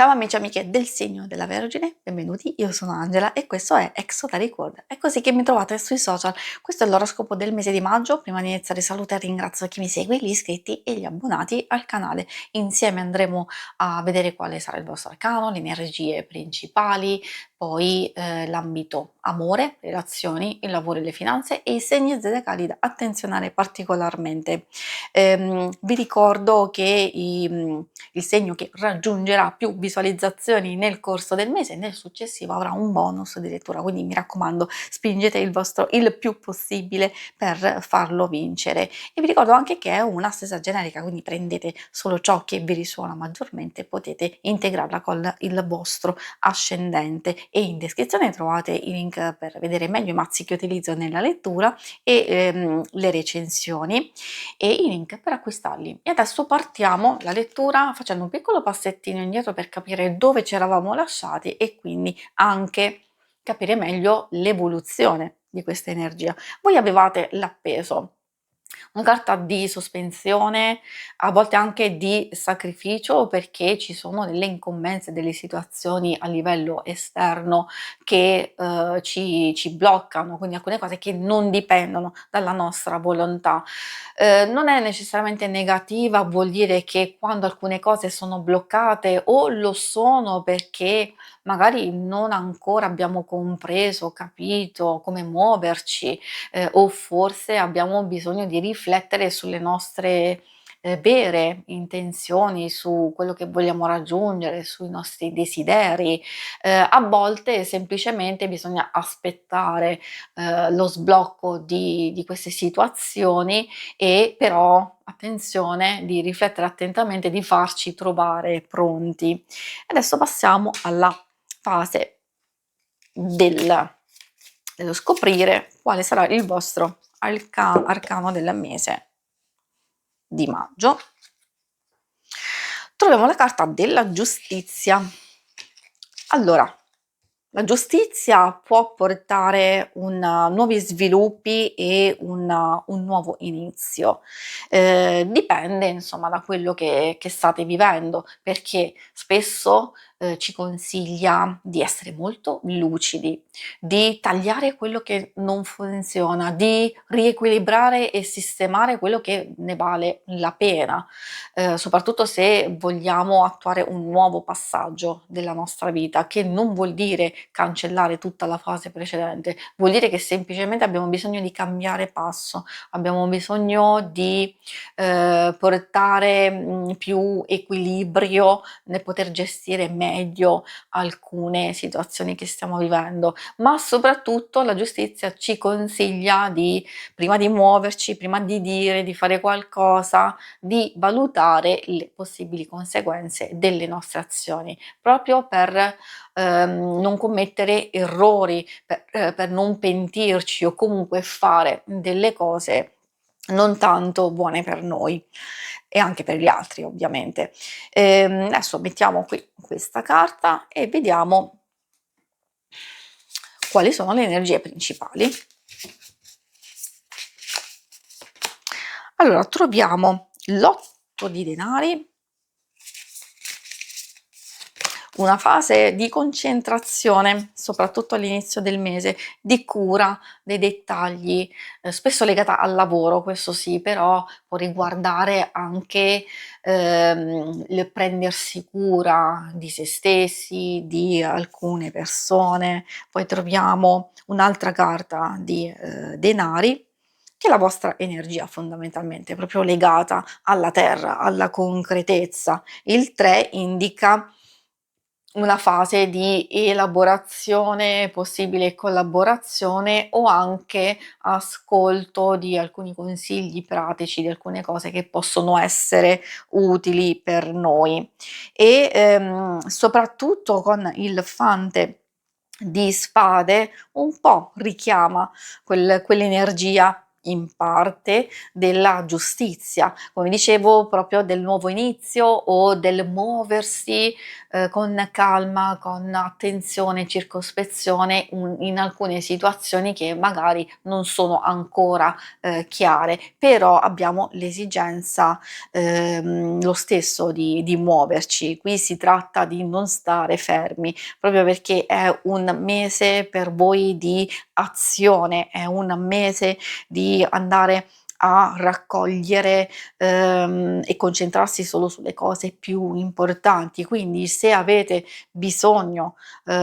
Ciao amici e amiche del segno della Vergine, benvenuti, io sono Angela e questo è Exoteric World. È così che mi trovate sui social. Questo è l'oroscopo del mese di maggio. Prima di iniziare saluto e ringrazio chi mi segue, gli iscritti e gli abbonati al canale. Insieme andremo a vedere quale sarà il vostro arcano, le energie principali, poi l'ambito amore, relazioni, il lavoro e le finanze e i segni zodiacali da attenzionare particolarmente. Vi ricordo che il segno che raggiungerà più visualizzazioni nel corso del mese, nel successivo avrà un bonus di lettura, quindi mi raccomando spingete il vostro il più possibile per farlo vincere. E vi ricordo anche che è una stesa generica, quindi prendete solo ciò che vi risuona maggiormente, potete integrarla con il vostro ascendente e in descrizione trovate i link per vedere meglio i mazzi che utilizzo nella lettura e le recensioni e i link per acquistarli. E adesso partiamo la lettura facendo un piccolo passettino indietro per capire dove ci eravamo lasciati e quindi anche capire meglio l'evoluzione di questa energia. Voi avevate l'appeso, una carta di sospensione, a volte anche di sacrificio, perché ci sono delle incombenze, delle situazioni a livello esterno che ci bloccano, quindi alcune cose che non dipendono dalla nostra volontà. Non è necessariamente negativa, vuol dire che quando alcune cose sono bloccate o lo sono perché magari non ancora abbiamo compreso, capito come muoverci, o forse abbiamo bisogno di riflettere sulle nostre vere intenzioni, su quello che vogliamo raggiungere, sui nostri desideri. A volte semplicemente bisogna aspettare lo sblocco di queste situazioni e però attenzione di riflettere attentamente, di farci trovare pronti. Adesso passiamo alla fase dello scoprire quale sarà il vostro arcano del mese di maggio. Troviamo la carta della giustizia. Allora, la giustizia può portare nuovi sviluppi e un nuovo inizio. Dipende insomma da quello che state vivendo, perché spesso ci consiglia di essere molto lucidi, di tagliare quello che non funziona, di riequilibrare e sistemare quello che ne vale la pena, soprattutto se vogliamo attuare un nuovo passaggio della nostra vita, che non vuol dire cancellare tutta la fase precedente, vuol dire che semplicemente abbiamo bisogno di cambiare passo, abbiamo bisogno di portare più equilibrio nel poter gestire meglio alcune situazioni che stiamo vivendo, ma soprattutto la giustizia ci consiglia di, prima di muoverci, prima di dire, di fare qualcosa, di valutare le possibili conseguenze delle nostre azioni, proprio per non commettere errori, per non pentirci o comunque fare delle cose non tanto buone per noi e anche per gli altri ovviamente. Adesso mettiamo qui questa carta e vediamo quali sono le energie principali. Allora, troviamo l'8 di denari, una fase di concentrazione, soprattutto all'inizio del mese, di cura dei dettagli, spesso legata al lavoro, questo sì, però può riguardare anche il prendersi cura di se stessi, di alcune persone. Poi troviamo un'altra carta di denari, che è la vostra energia fondamentalmente, proprio legata alla terra, alla concretezza. Il 3 indica una fase di elaborazione, possibile collaborazione o anche ascolto di alcuni consigli pratici, di alcune cose che possono essere utili per noi. E soprattutto con il fante di spade un po' richiama quell'energia in parte della giustizia, come dicevo, proprio del nuovo inizio o del muoversi con calma, con attenzione, circospezione in alcune situazioni che magari non sono ancora chiare, però abbiamo l'esigenza lo stesso di muoverci. Qui si tratta di non stare fermi, proprio perché è un mese per voi di azione, è un mese di andare a raccogliere e concentrarsi solo sulle cose più importanti. Quindi se avete bisogno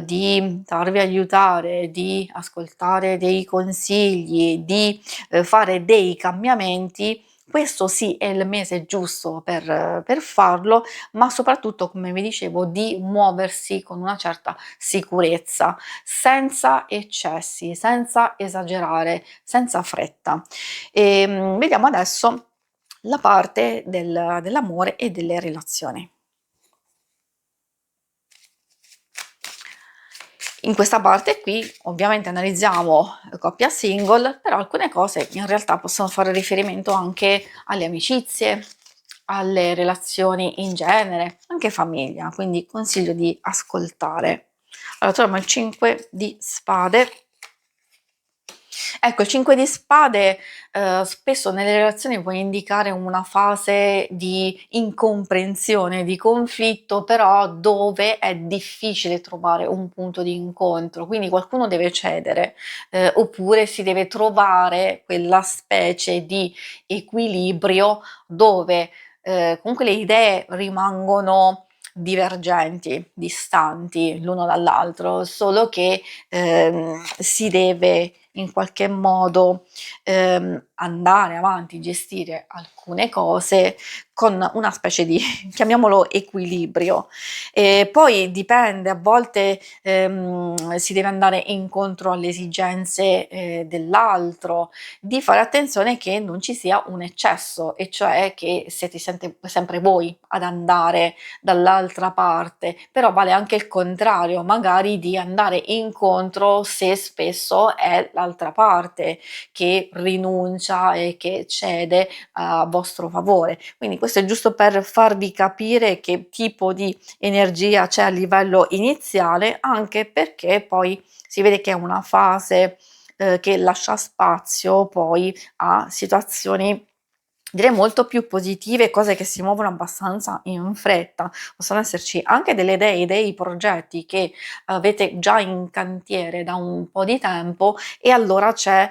di farvi aiutare, di ascoltare dei consigli, di fare dei cambiamenti, questo sì è il mese giusto per farlo, ma soprattutto, come vi dicevo, di muoversi con una certa sicurezza, senza eccessi, senza esagerare, senza fretta. Vediamo adesso la parte dell'amore e delle relazioni. In questa parte qui ovviamente analizziamo coppia single, però alcune cose in realtà possono fare riferimento anche alle amicizie, alle relazioni in genere, anche famiglia, quindi consiglio di ascoltare. Allora troviamo il 5 di spade. Ecco, il 5 di spade spesso nelle relazioni può indicare una fase di incomprensione, di conflitto, però dove è difficile trovare un punto di incontro, quindi qualcuno deve cedere, oppure si deve trovare quella specie di equilibrio dove comunque le idee rimangono divergenti, distanti l'uno dall'altro, solo che si deve in qualche modo andare avanti, gestire alcune cose con una specie di, chiamiamolo equilibrio. E poi dipende, a volte si deve andare incontro alle esigenze dell'altro, di fare attenzione che non ci sia un eccesso, e cioè che siete sempre voi ad andare dall'altra parte, però vale anche il contrario, magari di andare incontro se spesso è l'altra parte che rinuncia e che cede a vostro favore. Quindi questo è giusto per farvi capire che tipo di energia c'è a livello iniziale, anche perché poi si vede che è una fase che lascia spazio poi a situazioni, direi, molto più positive, cose che si muovono abbastanza in fretta. Possono esserci anche delle idee, dei progetti che avete già in cantiere da un po' di tempo, e allora c'è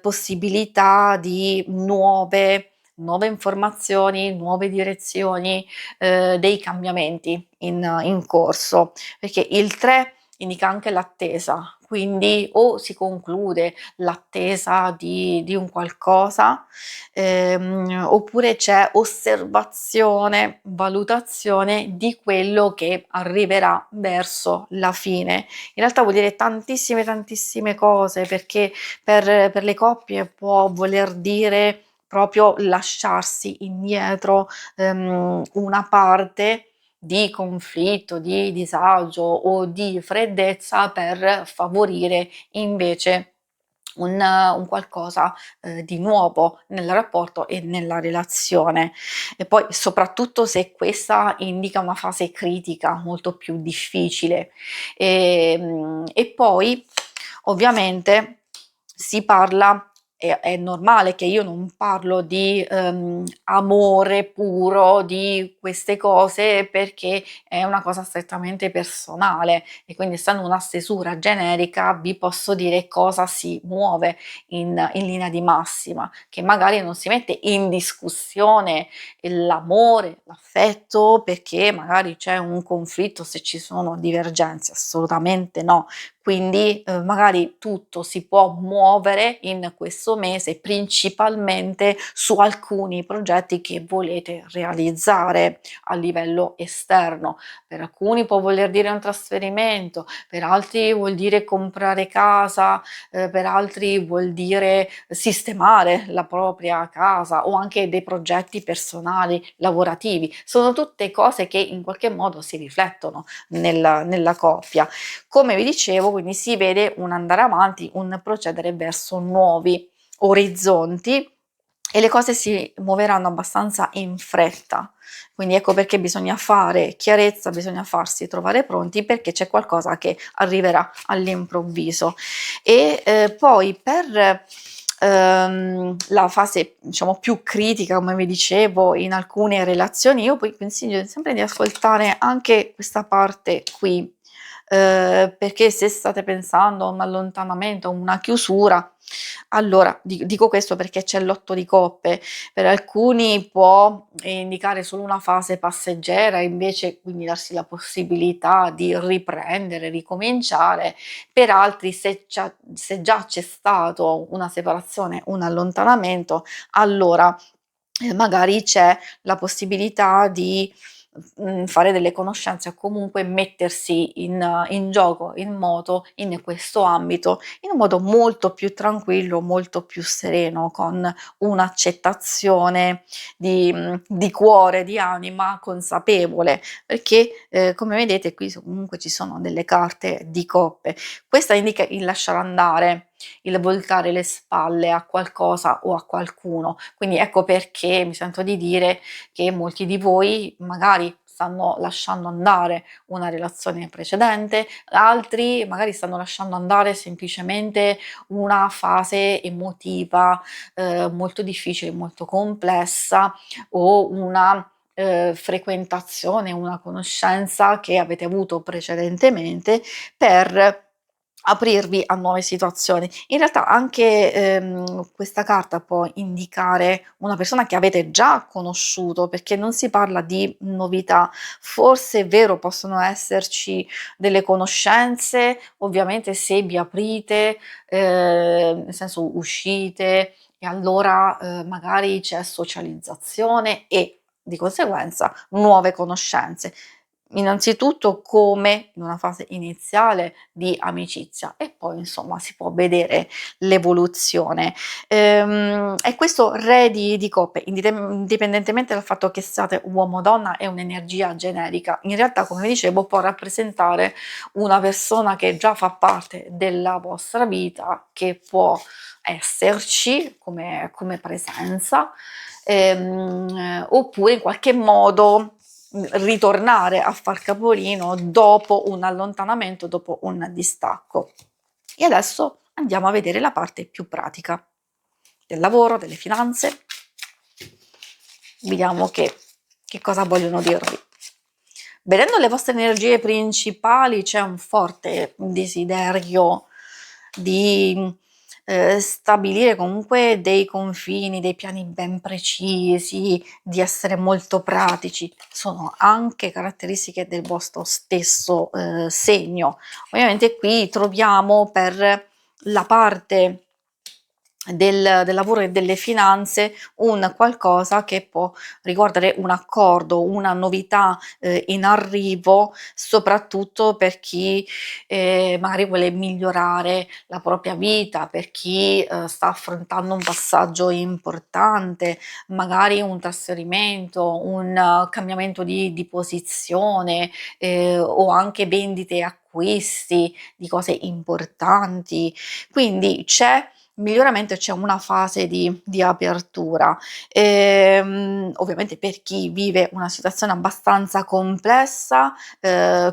possibilità di nuove informazioni, nuove direzioni, dei cambiamenti in corso, perché il 3 indica anche l'attesa, quindi o si conclude l'attesa di un qualcosa, oppure c'è osservazione, valutazione di quello che arriverà verso la fine. In realtà vuol dire tantissime, tantissime cose, perché per le coppie può voler dire proprio lasciarsi indietro una parte di conflitto, di disagio o di freddezza, per favorire invece un qualcosa di nuovo nel rapporto e nella relazione. E poi soprattutto se questa indica una fase critica molto più difficile. E poi ovviamente si parla, è normale che io non parlo di amore puro, di queste cose, perché è una cosa strettamente personale, e quindi essendo una stesura generica vi posso dire cosa si muove in linea di massima, che magari non si mette in discussione l'amore, l'affetto, perché magari c'è un conflitto, se ci sono divergenze, assolutamente no. Quindi magari tutto si può muovere in questo mese principalmente su alcuni progetti che volete realizzare a livello esterno. Per alcuni può voler dire un trasferimento, per altri vuol dire comprare casa, per altri vuol dire sistemare la propria casa, o anche dei progetti personali, lavorativi. Sono tutte cose che in qualche modo si riflettono nella coppia. Come vi dicevo, quindi si vede un andare avanti, un procedere verso nuovi orizzonti, e le cose si muoveranno abbastanza in fretta. Quindi ecco perché bisogna fare chiarezza, bisogna farsi trovare pronti, perché c'è qualcosa che arriverà all'improvviso. E poi per la fase diciamo più critica, come vi dicevo, in alcune relazioni, io poi consiglio sempre di ascoltare anche questa parte qui, perché se state pensando a un allontanamento, a una chiusura, allora dico questo perché c'è l'8 di coppe, per alcuni può indicare solo una fase passeggera, invece quindi darsi la possibilità di riprendere, ricominciare, per altri se già c'è stato una separazione, un allontanamento, allora magari c'è la possibilità di fare delle conoscenze o comunque mettersi in gioco, in moto in questo ambito, in un modo molto più tranquillo, molto più sereno, con un'accettazione di cuore, di anima consapevole, perché come vedete qui comunque ci sono delle carte di coppe. Questa indica il lasciare andare, il voltare le spalle a qualcosa o a qualcuno. Quindi ecco perché mi sento di dire che molti di voi magari stanno lasciando andare una relazione precedente, altri magari stanno lasciando andare semplicemente una fase emotiva molto difficile, molto complessa, o una frequentazione, una conoscenza che avete avuto precedentemente per aprirvi a nuove situazioni. In realtà anche, questa carta può indicare una persona che avete già conosciuto, perché non si parla di novità. Forse è vero, possono esserci delle conoscenze, ovviamente se vi aprite, nel senso uscite e allora, magari c'è socializzazione e di conseguenza nuove conoscenze. Innanzitutto come in una fase iniziale di amicizia e poi insomma si può vedere l'evoluzione. E questo re di coppe, indipendentemente dal fatto che siate uomo o donna, è un'energia generica. In realtà, come vi dicevo, può rappresentare una persona che già fa parte della vostra vita, che può esserci come presenza, oppure in qualche modo ritornare a far capolino dopo un allontanamento, dopo un distacco. E adesso andiamo a vedere la parte più pratica del lavoro, delle finanze. Vediamo che cosa vogliono dirvi. Vedendo le vostre energie principali c'è un forte desiderio di stabilire comunque dei confini, dei piani ben precisi, di essere molto pratici. Sono anche caratteristiche del vostro stesso segno. Ovviamente qui troviamo per la parte del lavoro e delle finanze un qualcosa che può riguardare un accordo, una novità in arrivo, soprattutto per chi magari vuole migliorare la propria vita, per chi sta affrontando un passaggio importante, magari un trasferimento, un cambiamento di posizione, o anche vendite e acquisti di cose importanti. Quindi c'è miglioramento e c'è una fase di apertura. Ovviamente per chi vive una situazione abbastanza complessa,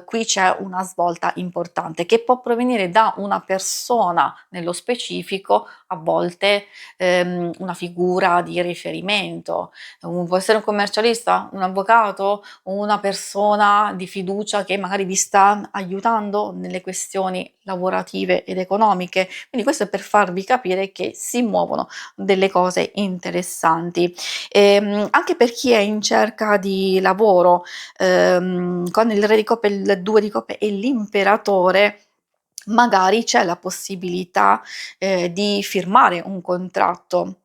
qui c'è una svolta importante che può provenire da una persona nello specifico, a volte una figura di riferimento. Può essere un commercialista, un avvocato o una persona di fiducia che magari vi sta aiutando nelle questioni lavorative ed economiche. Quindi questo è per farvi capire che si muovono delle cose interessanti. Anche per chi è in cerca di lavoro, con il re di coppe, il 2 di coppe e l'imperatore, magari c'è la possibilità di firmare un contratto.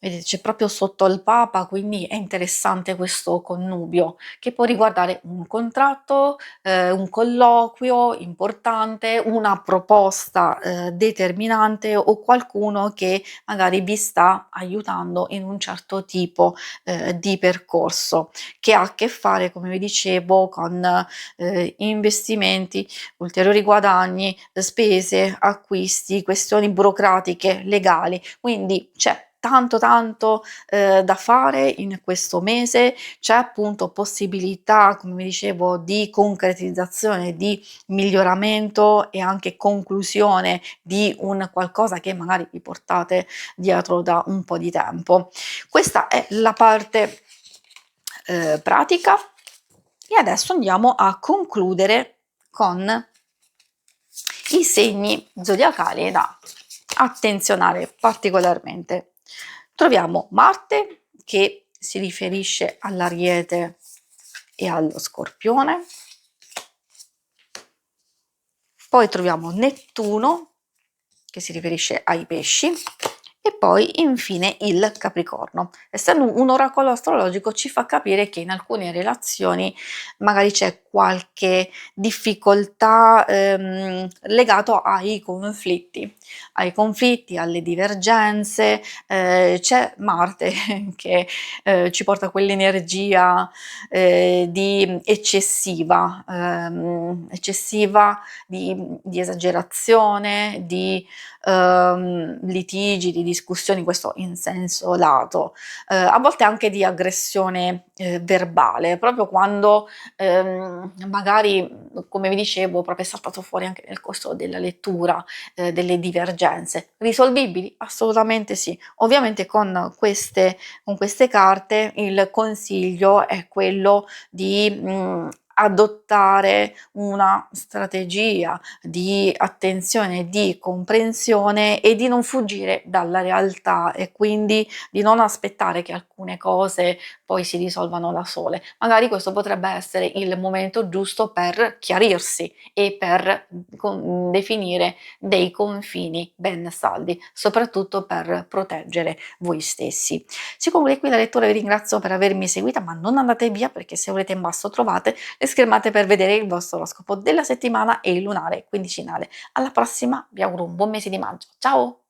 Vedete, c'è proprio sotto il Papa, quindi è interessante questo connubio, che può riguardare un contratto, un colloquio importante, una proposta, determinante o qualcuno che magari vi sta aiutando in un certo tipo, di percorso, che ha a che fare, come vi dicevo, con, investimenti, ulteriori guadagni, spese, acquisti, questioni burocratiche, legali. Quindi c'è tanto tanto da fare in questo mese, c'è appunto possibilità, come vi dicevo, di concretizzazione, di miglioramento e anche conclusione di un qualcosa che magari vi portate dietro da un po' di tempo. Questa è la parte pratica e adesso andiamo a concludere con i segni zodiacali da attenzionare particolarmente. Troviamo Marte che si riferisce all'Ariete e allo Scorpione, poi troviamo Nettuno che si riferisce ai Pesci e poi infine il Capricorno. Essendo un oracolo astrologico ci fa capire che in alcune relazioni magari c'è qualche difficoltà legato ai conflitti, alle divergenze. C'è Marte che ci porta quell'energia di eccessiva di esagerazione, di litigi, di discussioni, questo in senso lato, a volte anche di aggressione verbale, proprio quando magari, come vi dicevo, proprio è saltato fuori anche nel corso della lettura, delle divergenze. Risolvibili? Assolutamente sì. Ovviamente con queste carte il consiglio è quello di adottare una strategia di attenzione, di comprensione e di non fuggire dalla realtà e quindi di non aspettare che alcune cose poi si risolvano da sole. Magari questo potrebbe essere il momento giusto per chiarirsi e per definire dei confini ben saldi, soprattutto per proteggere voi stessi. Si conclude qui la lettura, vi ringrazio per avermi seguita, ma non andate via perché se volete in basso trovate le schermate per vedere il vostro oroscopo della settimana e il lunare quindicinale. Alla prossima, vi auguro un buon mese di maggio. Ciao!